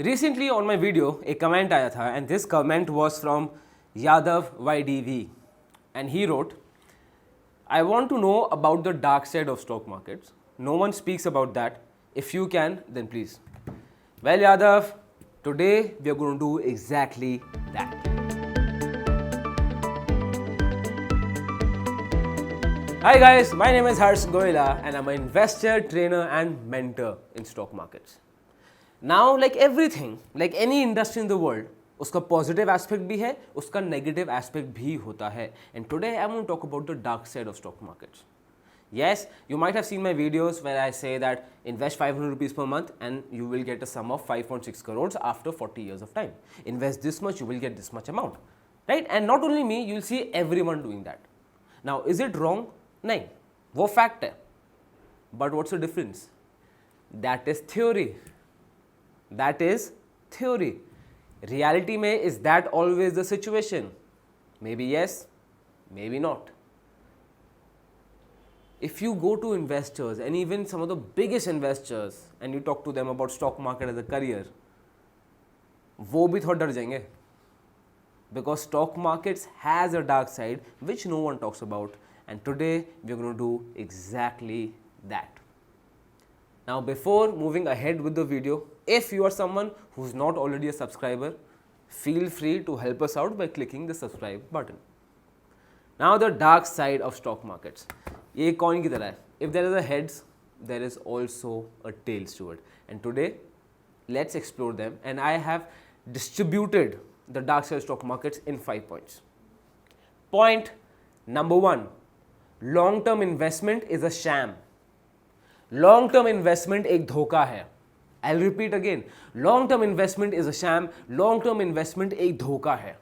Recently on my video एक comment आया था and this comment was from Yadav YDV and he wrote, I want to know about the dark side of stock markets. No one speaks about that. If you can, then please. Well, Yadav, today we are going to do exactly that. Hi guys, my name is Harsh Goyla and I'm an investor, trainer and mentor in stock markets. Now, like everything, like any industry in the world, उसका positive aspect भी है, उसका negative aspect भी होता है. And today I want to talk about the dark side of stock markets. Yes, you might have seen my videos where I say that invest 500 rupees per month and you will get a sum of 5.6 crores after 40 years of time. Invest this much, you will get this much amount. Right? And not only me, you'll see everyone doing that. Now, is it wrong? नहीं, वो fact है. But what's the difference? That is theory. That is theory. Reality में is that always the situation? Maybe yes, maybe not. If you go to investors and even some of the biggest investors and you talk to them about stock market as a career, वो भी थोड़ा डर जाएंगे. Because stock markets has a dark side which no one talks about, and today we are going to do exactly that. Now, before moving ahead with the video, if you are someone who's not already a subscriber, feel free to help us out by clicking the subscribe button. Now, the dark side of stock markets. ये coin की तरह है. If there is a heads, there is also a tails to it. And today, let's explore them. And I have distributed the dark side of stock markets in 5 points. Point number 1, long-term investment is a sham. Long-term investment एक धोखा है. I'll repeat again. Long-term investment is a sham. Long-term investment एक धोखा है.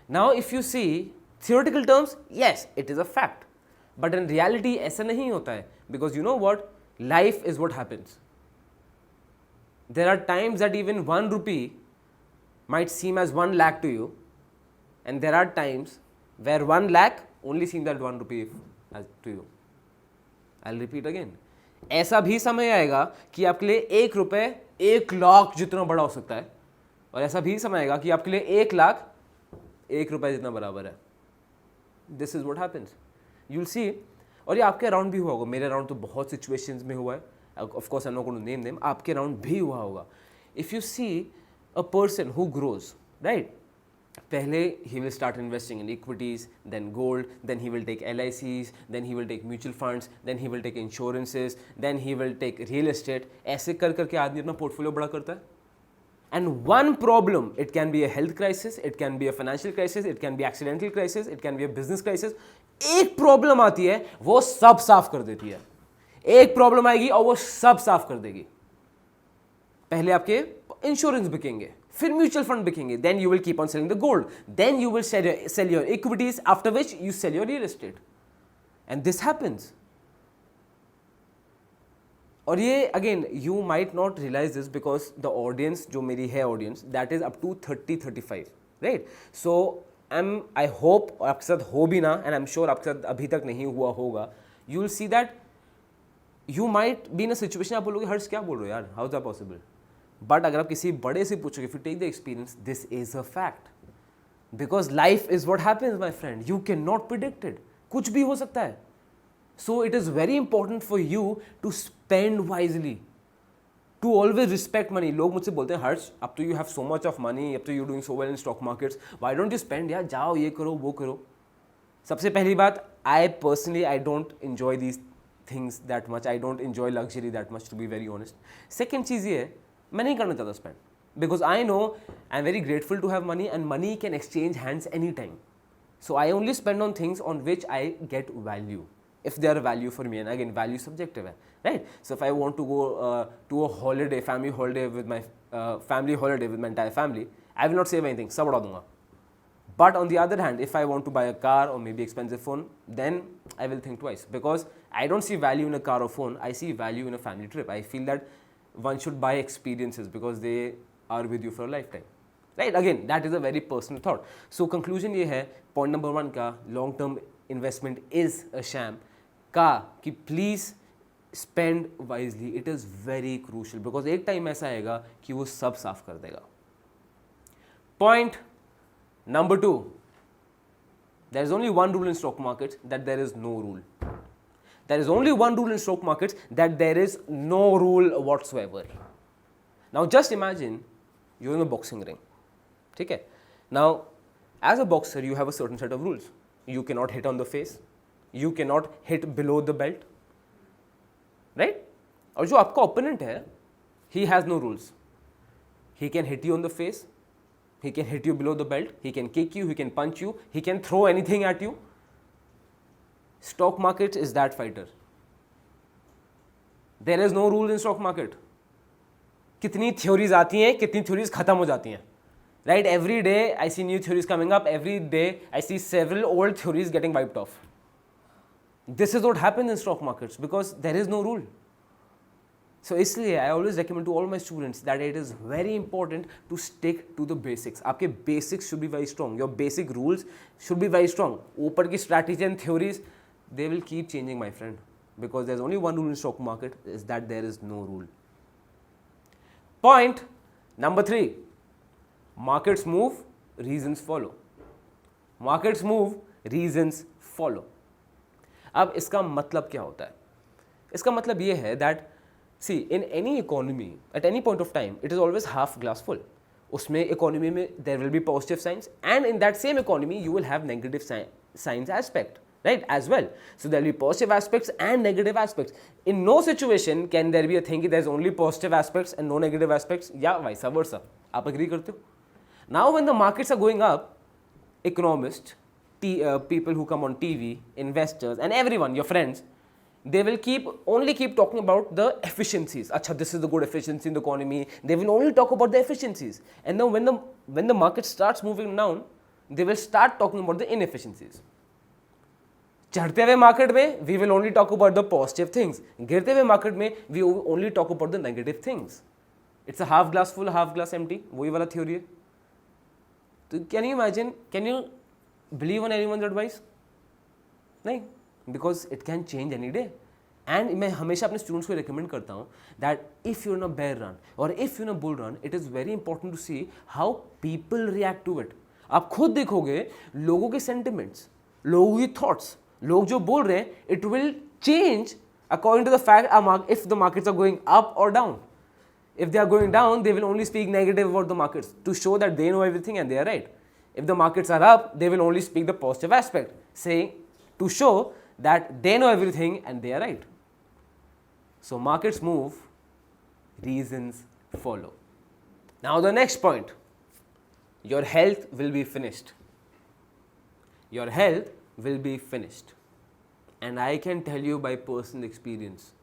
Now, if you see theoretical terms, yes, it is a fact. But in reality, ऐसा नहीं होता है. Because you know what? Life is what happens. There are times that even 1 rupee might seem as 1 lakh to you, and there are times where 1 lakh only seems that 1 rupee as to you. I'll repeat again. ऐसा भी समय आएगा कि आपके लिए 1 रुपए 1 लाख जितना बड़ा हो सकता है, और ऐसा भी समय आएगा कि आपके लिए 1 लाख 1 रुपए जितना बराबर है. This is what happens. You'll see. और ये आपके अराउंड भी हुआ होगा. मेरे अराउंड तो बहुत सिचुएशंस में हुआ है. Of course, I'm not going to name them. आपके अराउंड भी हुआ होगा. If you see a person who grows, right? पहले he will start investing in equities, then gold, then he will take LICs, then he will take mutual funds, then he will take insurances, then he will take real estate. ऐसे कर करके आदमी अपना portfolio बड़ा करता है. And one problem, it can be a health crisis, it can be a financial crisis, it can be accidental crisis, it can be a business crisis. एक problem आती है, वो सब साफ कर देती है. एक प्रॉब्लम आएगी और वो सब साफ कर देगी. पहले आपके इंश्योरेंस बिकेंगे, फिर म्यूचुअल फंड बिकेंगे, then you will keep on selling the gold, then you will sell your equities, after which you sell your real estate. And this happens. और ये again, you might not realize this because the audience जो मेरी है audience, that is up to 30-35, right? So I hope और आपके साथ हो भी ना, and I'm sure आपके साथ अभी तक नहीं हुआ होगा, you will see that you might be in a situation, आप बोलोगे हर्ष क्या बोल रहे हो यार, how is that possible? But अगर आप किसी बड़े से पूछोगे, if you take the experience, this is a fact. Because life is what happens, my friend. You cannot predict it. कुछ भी हो सकता है. So it is very important for you to spend wisely. To always respect money. लोग मुझसे बोलते हैं हर्ष, अब तो you have so much of money, अब तो you're doing so well in stock markets. Why don't you spend? यार जाओ ये करो वो करो. सबसे पहली बात, I personally I don't enjoy these things that much. I don't enjoy luxury that much, to be very honest. Second चीज़ ये है, मैं नहीं करना चाहता spend. Because I know I'm very grateful to have money and money can exchange hands anytime. So I only spend on things on which I get value. If they are value for me, and again, value subjective है, right? So if I want to go to a holiday, family holiday with my entire family, I will not save anything, सब उड़ा दूंगा. But on the other hand, if I want to buy a car or maybe expensive phone, then I will think twice, because I don't see value in a car or phone. I see value in a family trip. I feel that one should buy experiences because they are with you for a lifetime. Right? Again, that is a very personal thought. So conclusion ये है, point number 1 का long term investment is a sham, का कि please spend wisely, it is very crucial, because एक time ऐसा आएगा कि वो सब साफ कर देगा. Point number 2, there is only one rule in stock markets, that there is no rule. There is only one rule in stock markets, that there is no rule whatsoever. Now just imagine you're in a boxing ring. Okay? Now as a boxer you have a certain set of rules. You cannot hit on the face, you cannot hit below the belt, right? और जो आपका opponent है, he has no rules. He can hit you on the face, he can hit you below the belt, he can kick you, he can punch you, he can throw anything at you. Stock market is that fighter. There is no rule in stock market. कितनी theories आती हैं, कितनी theories खत्म हो जाती हैं. Right? Every day I see new theories coming up. Every day I see several old theories getting wiped off. This is what happens in stock markets because there is no rule. So इसलिए I always recommend to all my students that it is very important to stick to the basics. आपके basics should be very strong. Your basic rules should be very strong. ऊपर की strategy and theories, they will keep changing, my friend. Because there's only one rule in stock market, is that there is no rule. Point number 3. Markets move, reasons follow. Markets move, reasons follow. अब इसका मतलब क्या होता है? इसका मतलब ये है that see in any economy at any point of time it is always half glass full. उसमें economy में there will be positive signs and in that same economy you will have negative signs aspect, right, as well. So there will be positive aspects and negative aspects. In no situation can there be a thing that there is only positive aspects and no negative aspects, या vice versa. आप agree करते हो? Now when the markets are going up, economists, people who come on TV, investors and everyone, your friends, they will only keep talking about the efficiencies. Acha, this is the good efficiency in the economy. They will only talk about the efficiencies. And then when the market starts moving down, they will start talking about the inefficiencies. चढ़ते हुए market में, we will only talk about the positive things. गिरते हुए market में, we will only talk about the negative things. It's a half glass full, half glass empty. वही वाला theory है. तो can you imagine? Can you believe on anyone's advice? नहीं, because it can change any day. And मैं हमेशा अपने students को recommend करता हूँ that if you're in a bear run or if you're in a bull run, it is very important to see how people react to it. आप खुद देखोगे लोगों के sentiments, लोगों की thoughts, लोग जो बोल रहे हैं, it will change according to the fact if the markets are going up or down. If they are going down, they will only speak negative about the markets to show that they know everything and they are right. If the markets are up, they will only speak the positive aspect, saying to show that they know everything and they are right. So markets move, reasons follow. Now the next point, your health will be finished. Your health will be finished. And I can tell you by personal experience,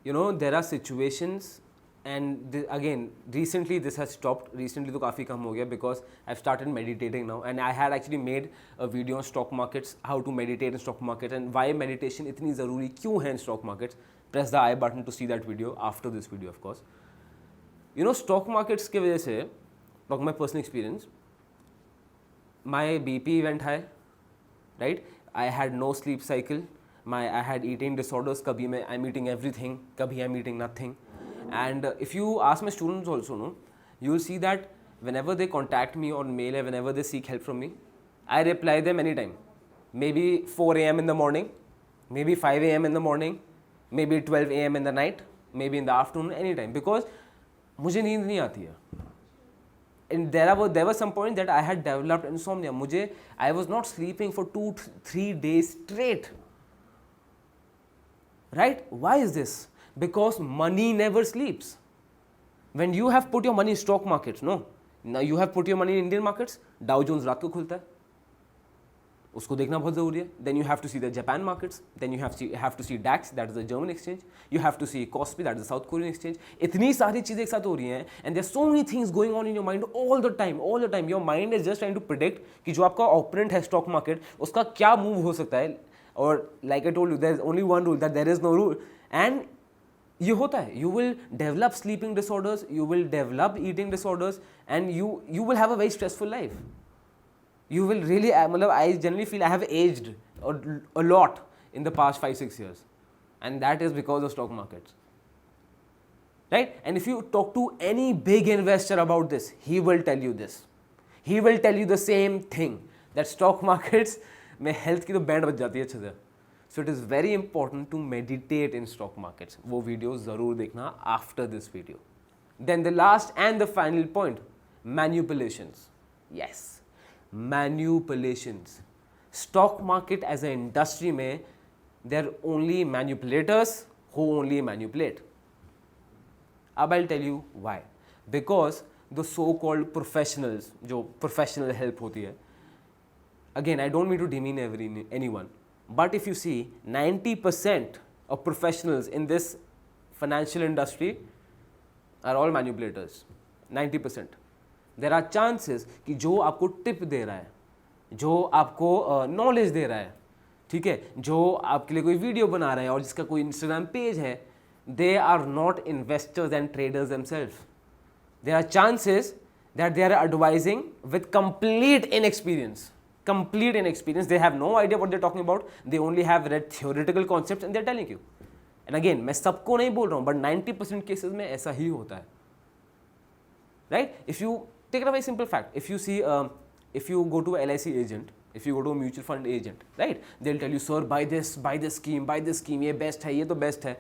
you know, there are situations and again recently this has stopped. Recently तो काफ़ी कम हो गया because I've started meditating now and I had actually made a video on stock markets, how to meditate in stock markets and why meditation इतनी ज़रूरी क्यों है in stock markets. Press the I button to see that video after this video of course. You know, stock markets के वजह से, talk my personal experience, my BP went high, right? I had no sleep cycle. I had eating disorders. Kabhi I'm eating everything. Kabhi I'm eating nothing. And if you ask my students also, no, you will see that whenever they contact me on mail or whenever they seek help from me, I reply them anytime. Maybe 4 a.m. in the morning, maybe 5 a.m. in the morning, maybe 12 a.m. in the night, maybe in the afternoon, anytime. Because मुझे नींद नहीं आती है. And there was some point that I had developed insomnia. I was not sleeping for 2-3 days straight. Right? Why is this? Because money never sleeps. When you have put your money in stock markets, no? Now you have put your money in Indian markets, Dow Jones रात को खुलता है. उसको देखना बहुत ज़रूरी है. Then you have to see the Japan markets. Then you have to see DAX, that is the German exchange. You have to see KOSPI, that is the South Korean exchange. इतनी सारी चीज़ें एक साथ हो रही हैं and there are so many things going on in your mind all the time. Your mind is just trying to predict कि जो आपका opponent है stock market उसका क्या move हो सकता है. और like I told you, there is only one rule, that there is no rule. And ये होता है. You will develop sleeping disorders, you will develop eating disorders, and you will have a very stressful life. You will really, I generally feel I have aged a lot in the past 5-6 years. and that is because of stock markets, right? And if you talk to any big investor about this, he will tell you this. He will tell you the same thing, that stock markets में health की तो band बज जाती है अच्छे से. So it is very important to meditate in stock markets. वो video ज़रूर देखना after this video. Then the last and the final point, manipulations. Yes, manipulations. Stock market as an industry में there are only manipulators who only manipulate. अब I'll tell you why. Because the so-called professionals, जो professional help होती है, again I don't mean to demean anyone, but if you see 90% of professionals in this financial industry are all manipulators. 90%. There are chances कि जो आपको tip दे रहा है, जो आपको नॉलेज दे रहा है, ठीक है, जो आपके लिए कोई वीडियो बना रहा है और जिसका कोई इंस्टाग्राम पेज है, they are not investors and traders themselves. There are chances that they are advising with complete inexperience. Complete inexperience. They have no idea what they're talking about. They only have read theoretical concepts and they're telling you. And again, मैं सबको नहीं बोल रहा हूँ, but 90% cases में ऐसा ही होता है. Right? If you take a very simple fact, if you see, if you go to a LIC agent, if you go to a mutual fund agent, right? They'll tell you, sir, buy this scheme, ये best है, ये तो best है.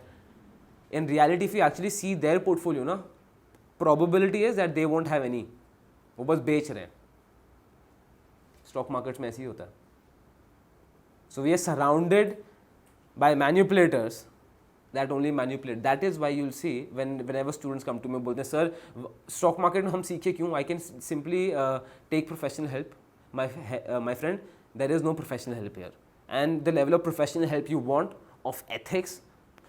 In reality, if you actually see their portfolio, ना, probability is that they won't have any. वो बस बेच रहे हैं. Stock markets में ऐसे ही होता है. So we are surrounded by manipulators that only manipulate. That is why you'll see whenever students come to me बोलते हैं, sir, stock market में हम सीखे क्यों? I can simply take professional help. My friend, there is no professional help here. And the level of professional help you want, of ethics,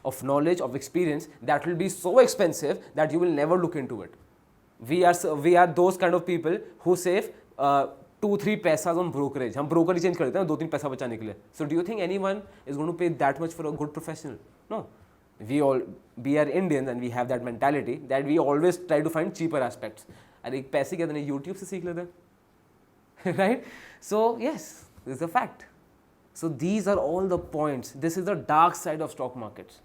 of knowledge, of experience, that will be so expensive that you will never look into it. We are those kind of people who save 2-3 पैसा on brokerage. हम broker ही change कर देते हैं 2-3 पैसा बचाने के लिए. So do you think anyone is going to pay that much for a good professional? No. We are Indians and we have that mentality that we always try to find cheaper aspects. अरे एक पैसे क्या देने YouTube से सीख लेते हैं. Right? So yes, this is a fact. So these are all the points. This is the dark side of stock markets.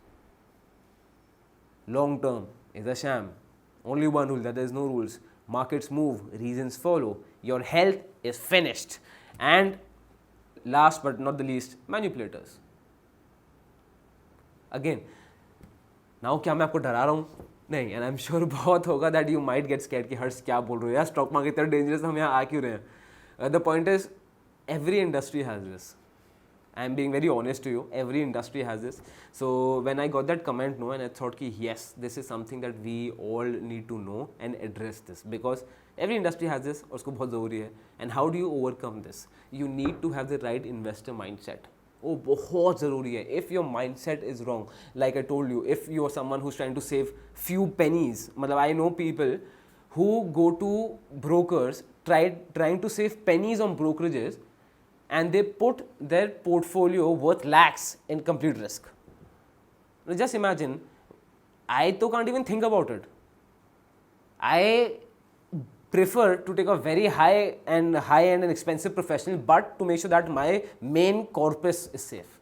Long term is a sham. Only one rule, that there is no rules. Markets move, reasons follow. Your health is finished. And last but not the least, manipulators. Again, now क्या मैं आपको डरा रहा हूँ? नहीं, and I'm sure बहुत होगा that you might get scared कि हर्ष क्या बोल रहे हो यार, stock market इतना dangerous, हम यहाँ आ क्यों रहे हैं? The point is, every industry has this. I am being very honest to you. Every industry has this. So when I got that comment, and I thought, yes, this is something that we all need to know and address this, because every industry has this. और उसको बहुत ज़रूरी है. And how do you overcome this? You need to have the right investor mindset. Oh, बहुत ज़रूरी है. If your mindset is wrong, like I told you, if you are someone who's trying to save few pennies, मतलब I know people who go to brokers trying to save pennies on brokerages, and they put their portfolio worth lakhs in complete risk. Now just imagine, I can't even think about it. I prefer to take a very high-end and expensive professional, but to make sure that my main corpus is safe.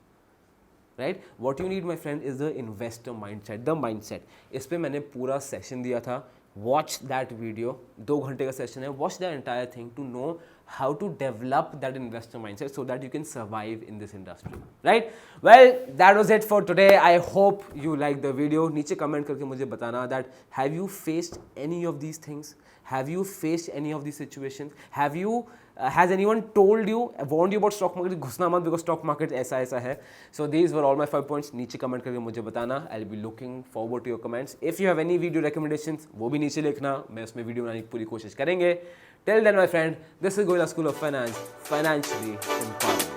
Right? What you need, my friend, is the investor mindset, the mindset. इस पे मैंने पूरा session दिया था. Watch that video. 2 घंटे का session है. Watch the entire thing to know how to develop that investor mindset so that you can survive in this industry. Right? Well, that was it for today. I hope you liked the video. नीचे comment करके मुझे बताना that have you faced any of these things? Have you faced any of these situations? Have you has anyone told you, warned you about stock market? घुसना मत because stock market ऐसा है. So these were all my 5 points. नीचे comment करके मुझे बताना. I'll be looking forward to your comments. If you have any video recommendations, वो भी नीचे लिखना. मैं उसमें वीडियो बनाने की पूरी कोशिश करेंगे. Till then, my friend, this is Goila School of Finance, financially empowered.